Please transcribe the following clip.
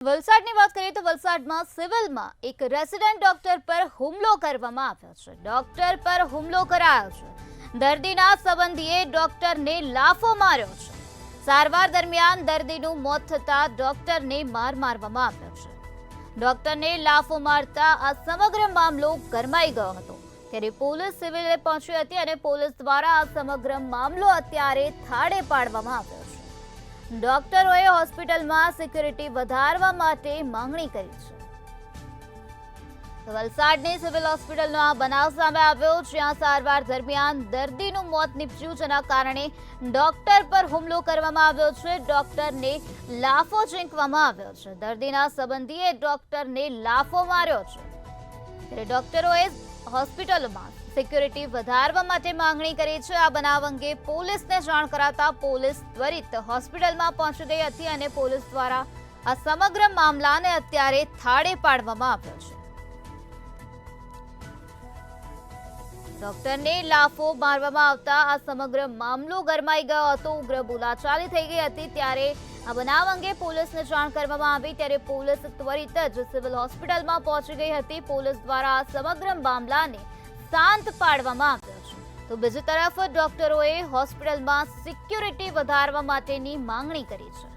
વલસાડની વાત કરીએ તો વલસાડમાં સિવિલમાં એક રેસિડેન્ટ ડોક્ટર પર હુમલો કરવામાં આવ્યો છે. ડોક્ટર પર હુમલો કરાયો છે. દર્દીના સંબંધીએ ડોક્ટરને લાફો માર્યો છે. સારવાર દરમિયાન દર્દીનું મોત થતાં ડોક્ટરને માર મારવામાં આવ્યો છે. ડોક્ટરને લાફો મારતા આ સમગ્ર મામલો ગરમાઈ ગયો હતો. ત્યારે પોલીસ સિવિલે પહોંચી હતી અને પોલીસ દ્વારા આ સમગ્ર મામલો અત્યારે થાળે પાડવામાં આવ્યો છે. ડોક્ટરોએ હોસ્પિટલમાં સિક્યુરિટી વધારવા માટે માંગણી કરી છે. વલસાડની સિવિલ હોસ્પિટલનો આ બનાવ સામે આવ્યો, જ્યાં સારવાર દરમિયાન દર્દીનું મોત નીપજ્યું, જેના કારણે ડોક્ટર પર હુમલો કરવામાં આવ્યો છે. ડોક્ટરને લાફો ઝીંકવામાં આવ્યો છે. દર્દીના સંબંધીએ ડોક્ટરને લાફો માર્યો છે. ત્યારે ડોક્ટરોએ હોસ્પિટલમાં સિક્યુરિટી વધારવા માટે માંગણી કરી છે. આ બનાવ અંગે પોલીસને જાણ કરાતા પોલીસ ત્વરિત હોસ્પિટલમાં પહોંચી ગઈ હતી અને પોલીસ દ્વારા આ સમગ્ર મામલાને અત્યારે થાળે પાડવામાં આવ્યો છે. ડોક્ટરને લાફો મારવામાં આવતા આ સમગ્ર મામલો ગરમાઈ ગયો હતો. ઉગ્ર બોલાચાલી થઈ ગઈ હતી. ત્યારે આ બનાવ અંગે પોલીસને જાણ કરવામાં આવી, ત્યારે પોલીસ ત્વરિત જ સિવિલ હોસ્પિટલમાં પહોંચી ગઈ હતી. પોલીસ દ્વારા આ સમગ્ર મામલાને શાંત પાડવામાં આવ્યો છે. તો બીજી તરફ ડોક્ટરોએ હોસ્પિટલમાં સિક્યુરિટી વધારવા માટેની માંગણી કરી છે.